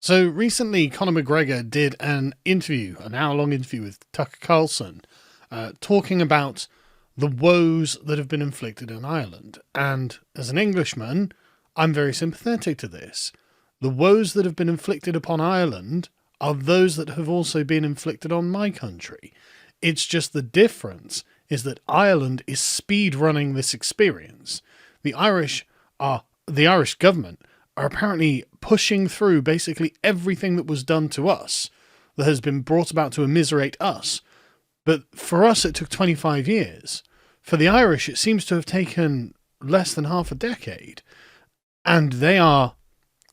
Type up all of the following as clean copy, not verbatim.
So recently, Conor McGregor did an interview, an hour-long interview with Tucker Carlson, talking about the woes that have been inflicted in Ireland. And as an Englishman, I'm very sympathetic to this. The woes that have been inflicted upon Ireland are those that have also been inflicted on my country. It's just the difference is that Ireland is speed running this experience. The Irish government are apparently pushing through basically everything that was done to us that has been brought about to immiserate us. But for us, it took 25 years. For the Irish, it seems to have taken less than half a decade. And they are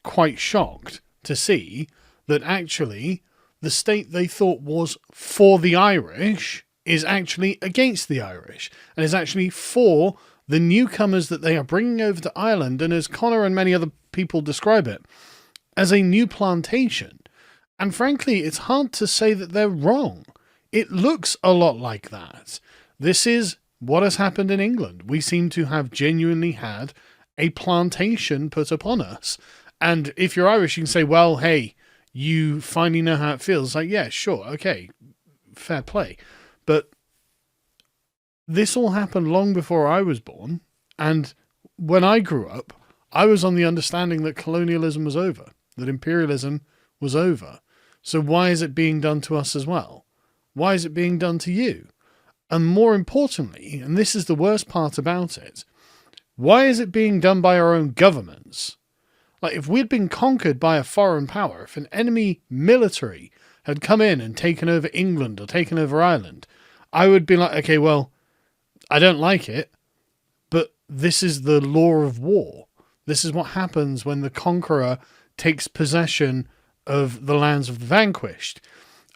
quite shocked to see that actually the state they thought was for the Irish is actually against the Irish and is actually for the newcomers that they are bringing over to Ireland, and as Conor and many other people describe it, as a new plantation. And frankly, it's hard to say that they're wrong. It looks a lot like that. This is what has happened in England. We seem to have genuinely had a plantation put upon us. And if you're Irish, you can say, well, hey, you finally know how it feels. Like, yeah, sure, okay, fair play. But this all happened long before I was born, and when I grew up, I was on the understanding that colonialism was over, that imperialism was over. So why is it being done to us as well? Why is it being done to you? And more importantly, and this is the worst part about it, why is it being done by our own governments? Like, if we'd been conquered by a foreign power, if an enemy military had come in and taken over England or taken over Ireland, I would be like, okay, well, I don't like it, but this is the law of war. This is what happens when the conqueror takes possession of the lands of the vanquished.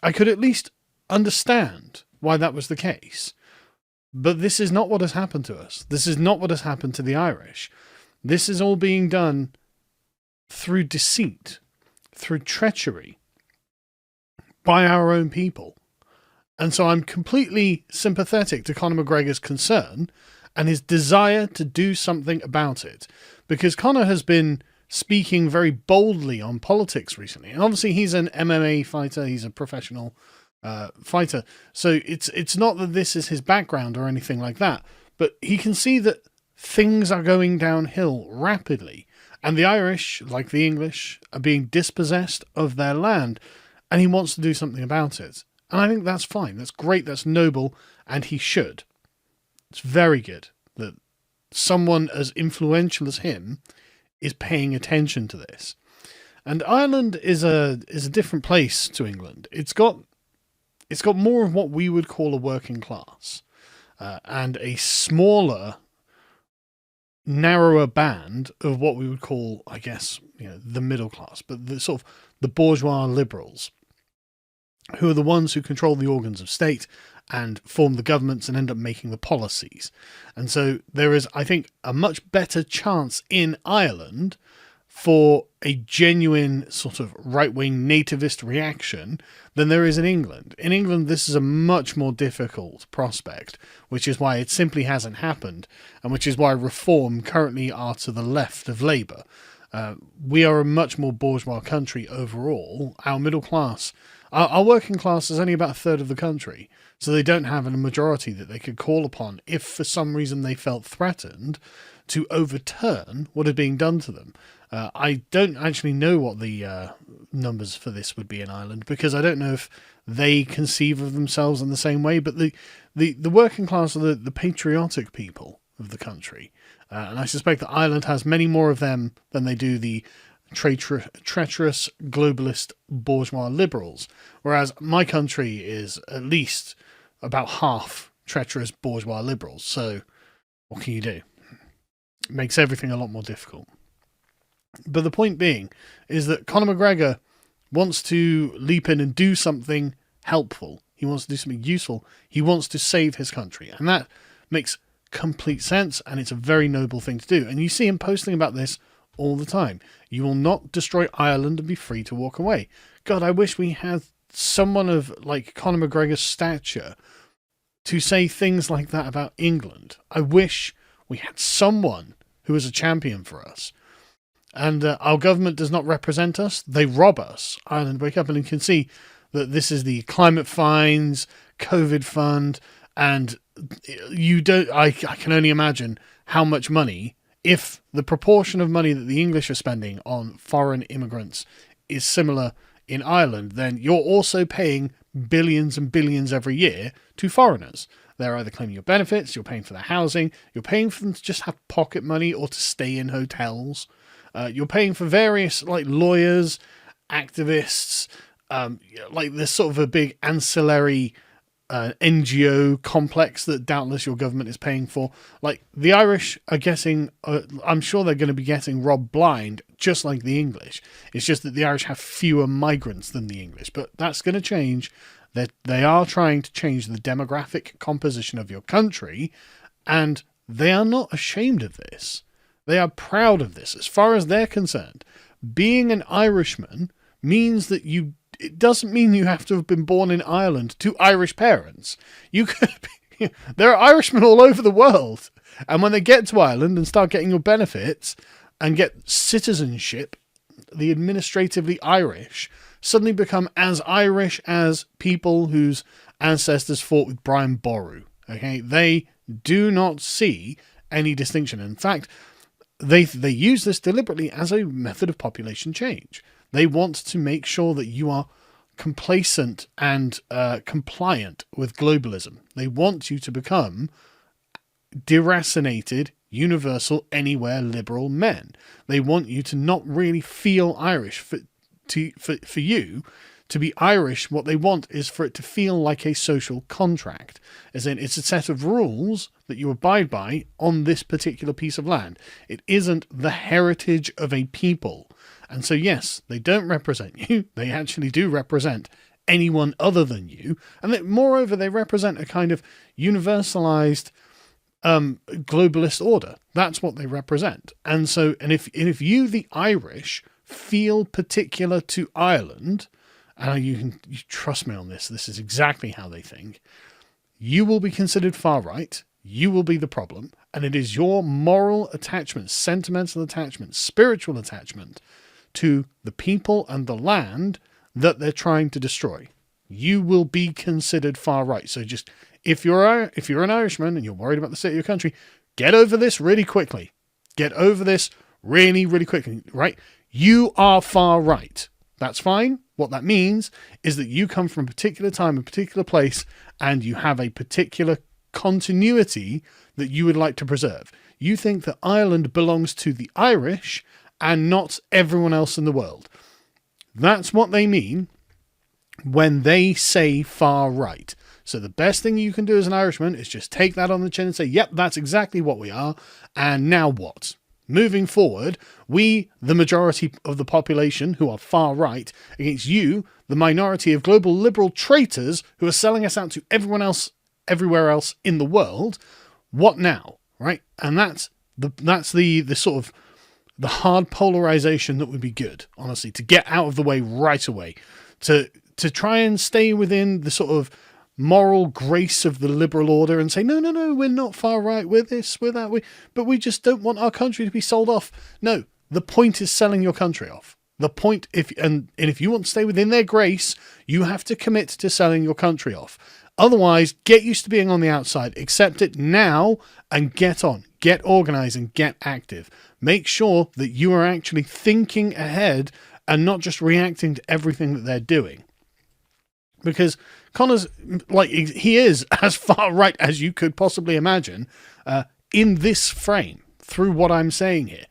I could at least understand why that was the case. But this is not what has happened to us. This is not what has happened to the Irish. This is all being done through deceit, through treachery, by our own people. And so I'm completely sympathetic to Conor McGregor's concern and his desire to do something about it. Because Conor has been speaking very boldly on politics recently. And obviously he's an MMA fighter. He's a professional fighter. So it's not that this is his background or anything like that. But he can see that things are going downhill rapidly. And the Irish, like the English, are being dispossessed of their land. And he wants to do something about it. And I think that's fine. That's great. That's noble. And he should. It's very good that someone as influential as him is paying attention to this. And Ireland is a different place to England. It's got more of what we would call a working class, and a smaller, narrower band of what we would call, I guess, the middle class, but the sort of the bourgeois liberals, who are the ones who control the organs of state and form the governments and end up making the policies. And so there is, I think, a much better chance in Ireland for a genuine sort of right-wing nativist reaction than there is in England. In England, this is a much more difficult prospect, which is why it simply hasn't happened, and which is why Reform currently are to the left of Labour. We are a much more bourgeois country overall. Our middle class, our working class is only about a third of the country, so they don't have a majority that they could call upon if for some reason they felt threatened to overturn what is being done to them. I don't actually know what the numbers for this would be in Ireland, because I don't know if they conceive of themselves in the same way, but the working class are the patriotic people of the country. And I suspect that Ireland has many more of them than they do the treacherous globalist bourgeois liberals, whereas my country is at least about half treacherous bourgeois liberals. So what can you do? It makes everything a lot more difficult. But the point being is that Conor McGregor wants to leap in and do something helpful. He wants to do something useful. He wants to save his country. And that makes complete sense, and it's a very noble thing to do. And you see him posting about this all the time. You will not destroy Ireland and be free to walk away. God, I wish we had someone of like Conor McGregor's stature to say things like that about England. I wish we had someone who was a champion for us. and our government does not represent us. They rob us. Ireland wake up, and you can see that this is the climate fines, COVID fund, and you don't. I can only imagine how much money, if the proportion of money that the English are spending on foreign immigrants is similar in Ireland, then you're also paying billions and billions every year to foreigners. They're either claiming your benefits, you're paying for their housing, you're paying for them to just have pocket money or to stay in hotels. You're paying for various like lawyers, activists, like there's sort of a big ancillary NGO complex that doubtless your government is paying for. Like the Irish are getting, I'm sure they're going to be getting robbed blind, just like the English. It's just that the Irish have fewer migrants than the English, but that's going to change. They are trying to change the demographic composition of your country, and they are not ashamed of this. They are proud of this. As far as they're concerned, being an Irishman means that it doesn't mean you have to have been born in Ireland to Irish parents. You could be, there are Irishmen all over the world. And when they get to Ireland and start getting your benefits and get citizenship, the administratively Irish suddenly become as Irish as people whose ancestors fought with Brian Boru. Okay, they do not see any distinction. In fact, they use this deliberately as a method of population change. They want to make sure that you are complacent and compliant with globalism. They want you to become deracinated, universal, anywhere liberal men. They want you to not really feel Irish. For you to be Irish, what they want is for it to feel like a social contract, as in it's a set of rules that you abide by on this particular piece of land. It isn't the heritage of a people. And so, yes, they don't represent you. They actually do represent anyone other than you. And moreover, they represent a kind of universalized globalist order. That's what they represent. And so, and if you, the Irish, feel particular to Ireland, and you trust me on this, this is exactly how they think, you will be considered far right, you will be the problem, and it is your moral attachment, sentimental attachment, spiritual attachment to the people and the land that they're trying to destroy. You will be considered far right. So just, if you're an Irishman and you're worried about the state of your country, get over this really quickly. Get over this really, really quickly, right? You are far right. That's fine. What that means is that you come from a particular time, a particular place, and you have a particular continuity that you would like to preserve. You think that Ireland belongs to the Irish and not everyone else in the world. That's what they mean when they say far right. So the best thing you can do as an Irishman is just take that on the chin and say, yep, that's exactly what we are. And now what? Moving forward, we, the majority of the population who are far right, against you, the minority of global liberal traitors who are selling us out to everyone else, everywhere else in the world. What now? Right? And that's the sort of the hard polarization that would be good, honestly, to get out of the way right away, to try and stay within the sort of moral grace of the liberal order and say, no, we're not far right, we're this, we're that, but we just don't want our country to be sold off. No, the point is selling your country off. The point, if you want to stay within their grace, you have to commit to selling your country off. Otherwise, get used to being on the outside, accept it now, and get on. Get organized and get active. Make sure that you are actually thinking ahead and not just reacting to everything that they're doing. Because Connor's, like, he is as far right as you could possibly imagine in this frame, through what I'm saying here.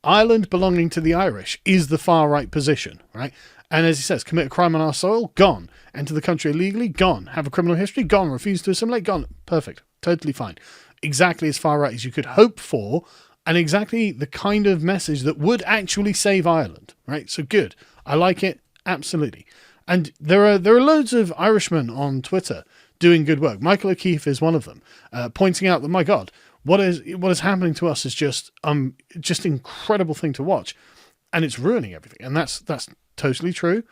Ireland belonging to the Irish is the far right position, right? And as he says, commit a crime on our soil, gone. Enter the country illegally, gone. Have a criminal history, gone. Refuse to assimilate, gone. Perfect. Totally fine. Exactly as far right as you could hope for, and exactly the kind of message that would actually save Ireland, right? So good. I like it. Absolutely. And there are loads of Irishmen on Twitter doing good work. Michael O'Keefe is one of them, pointing out that, my God, what is happening to us is just incredible thing to watch, and it's ruining everything. And that's totally true.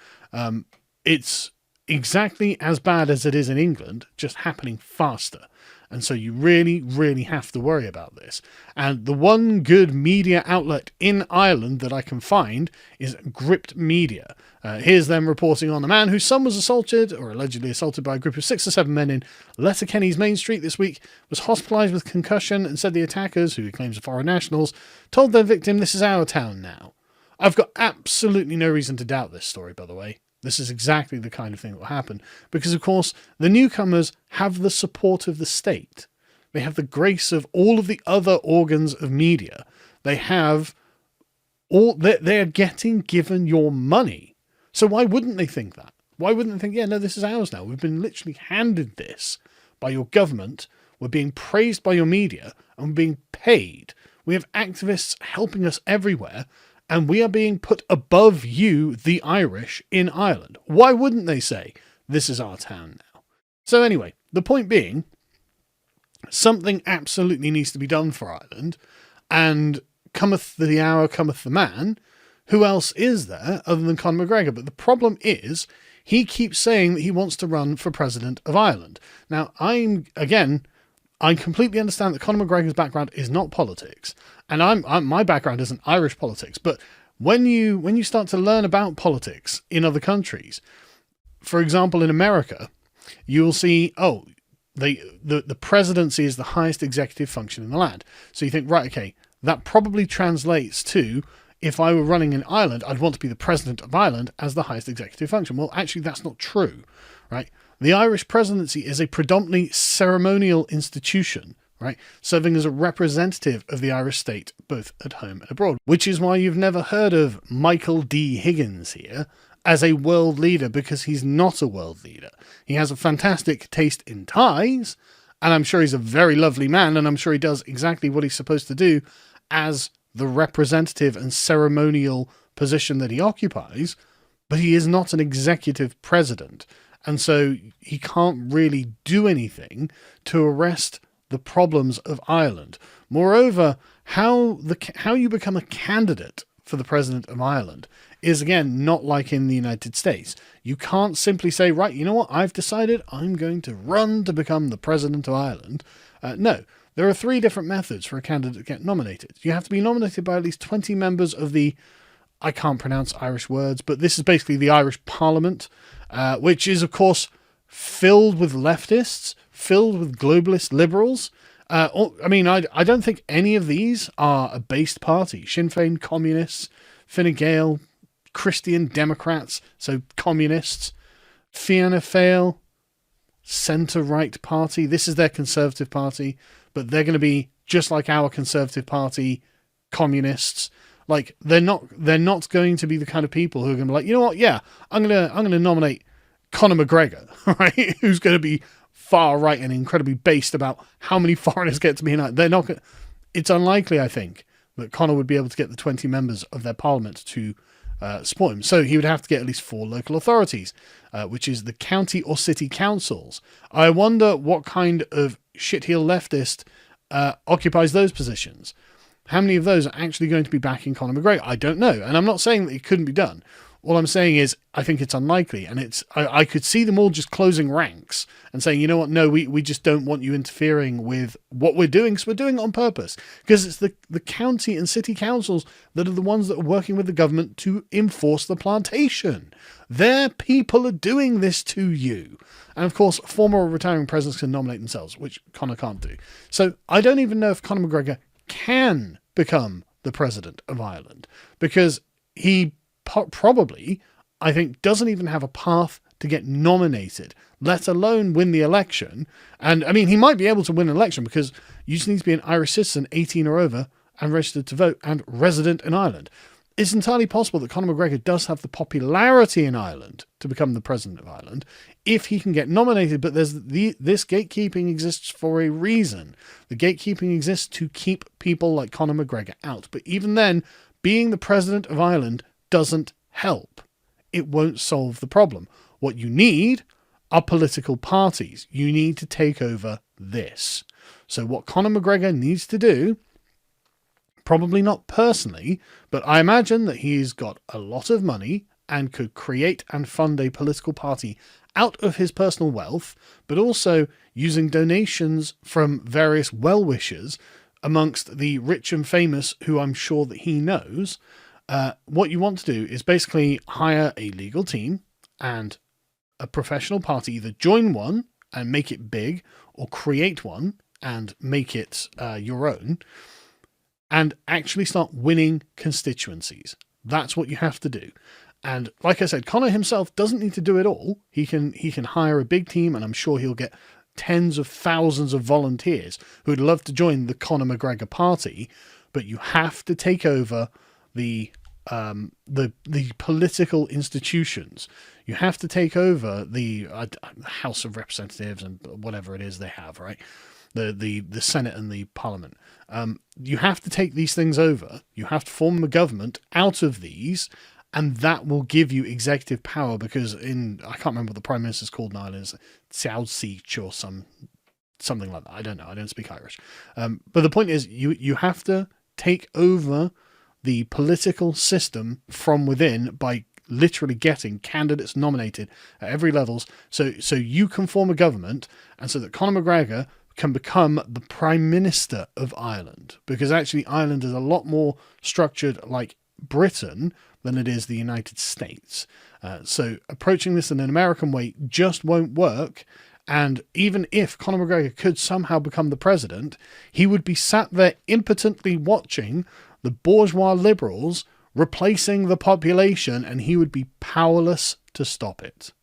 It's exactly as bad as it is in England, just happening faster. And so you really, really have to worry about this. And the one good media outlet in Ireland that I can find is Gript Media. Here's them reporting on a man whose son was assaulted, or allegedly assaulted, by a group of 6 or 7 men in Letterkenny's Main Street this week, was hospitalised with concussion, and said the attackers, who he claims are foreign nationals, told their victim, "This is our town now." I've got absolutely no reason to doubt this story, by the way. This is exactly the kind of thing that will happen. Because, of course, the newcomers have the support of the state. They have the grace of all of the other organs of media. They have all... They're getting given your money. So why wouldn't they think that? Why wouldn't they think, yeah, no, this is ours now. We've been literally handed this by your government. We're being praised by your media. And we're being paid. We have activists helping us everywhere. And we are being put above you, the Irish, in Ireland. Why wouldn't they say, this is our town now? So anyway, the point being, something absolutely needs to be done for Ireland. And cometh the hour, cometh the man. Who else is there other than Conor McGregor? But the problem is, he keeps saying that he wants to run for president of Ireland. Now, I completely understand that Conor McGregor's background is not politics, and my background isn't Irish politics. But when you start to learn about politics in other countries, for example, in America, you will see, the presidency is the highest executive function in the land. So you think, right, okay, that probably translates to, if I were running in Ireland, I'd want to be the president of Ireland as the highest executive function. Well, actually, that's not true, right? The Irish presidency is a predominantly ceremonial institution, right, serving as a representative of the Irish state, both at home and abroad, which is why you've never heard of Michael D. Higgins here as a world leader, because he's not a world leader. He has a fantastic taste in ties, and I'm sure he's a very lovely man, and I'm sure he does exactly what he's supposed to do as the representative and ceremonial position that he occupies, but he is not an executive president. And so he can't really do anything to arrest the problems of Ireland. Moreover, how you become a candidate for the president of Ireland is, again, not like in the United States. You can't simply say, right, you know what, I've decided I'm going to run to become the president of Ireland. No, there are 3 different methods for a candidate to get nominated. You have to be nominated by at least 20 members of the... I can't pronounce Irish words, but this is basically the Irish Parliament, which is, of course, filled with leftists, filled with globalist liberals. I don't think any of these are a based party. Sinn Féin, communists, Fine Gael, Christian Democrats, so communists, Fianna Fáil, centre-right party. This is their Conservative Party, but they're going to be just like our Conservative Party, communists. Like, they're not going to be the kind of people who are going to be like, you know what, yeah, I'm gonna nominate Conor McGregor, right? Who's going to be far right and incredibly based about how many foreigners get to be in. They're not. It's unlikely, I think, that Conor would be able to get the 20 members of their parliament to support him. So he would have to get at least 4 local authorities, which is the county or city councils. I wonder what kind of shitheel leftist occupies those positions. How many of those are actually going to be backing Conor McGregor? I don't know. And I'm not saying that it couldn't be done. All I'm saying is I think it's unlikely. And I could see them all just closing ranks and saying, you know what, no, we just don't want you interfering with what we're doing, because we're doing it on purpose. Because it's the county and city councils that are the ones that are working with the government to enforce the plantation. Their people are doing this to you. And of course, former or retiring presidents can nominate themselves, which Conor can't do. So I don't even know if Conor McGregor can become the president of Ireland, because he probably, I think, doesn't even have a path to get nominated, let alone win the election. And I mean, he might be able to win an election because you just need to be an Irish citizen, 18 or over, and registered to vote and resident in Ireland. It's entirely possible that Conor McGregor does have the popularity in Ireland to become the president of Ireland if he can get nominated, but this gatekeeping exists for a reason. The gatekeeping exists to keep people like Conor McGregor out. But even then, being the president of Ireland doesn't help. It won't solve the problem. What you need are political parties. You need to take over this. So what Conor McGregor needs to do, probably not personally, but I imagine that he's got a lot of money and could create and fund a political party out of his personal wealth, but also using donations from various well-wishers amongst the rich and famous who I'm sure that he knows, what you want to do is basically hire a legal team and a professional party, either join one and make it big, or create one and make it your own, and actually start winning constituencies. That's what you have to do. And like I said, Conor himself doesn't need to do it all. He can hire a big team, and I'm sure he'll get tens of thousands of volunteers who would love to join the Conor McGregor party. But you have to take over the political institutions. You have to take over the House of Representatives and whatever it is they have, right? The Senate and the Parliament. You have to take these things over. You have to form a government out of these, and that will give you executive power, because I can't remember what the Prime Minister's called in Ireland, South Seach or something like that. I don't know. I don't speak Irish. But the point is, you have to take over the political system from within by literally getting candidates nominated at every levels, so you can form a government, and so that Conor McGregor can become the Prime Minister of Ireland, because actually Ireland is a lot more structured like Britain than it is the United States. So approaching this in an American way just won't work. And even if Conor McGregor could somehow become the president, he would be sat there impotently watching the bourgeois liberals replacing the population, and he would be powerless to stop it.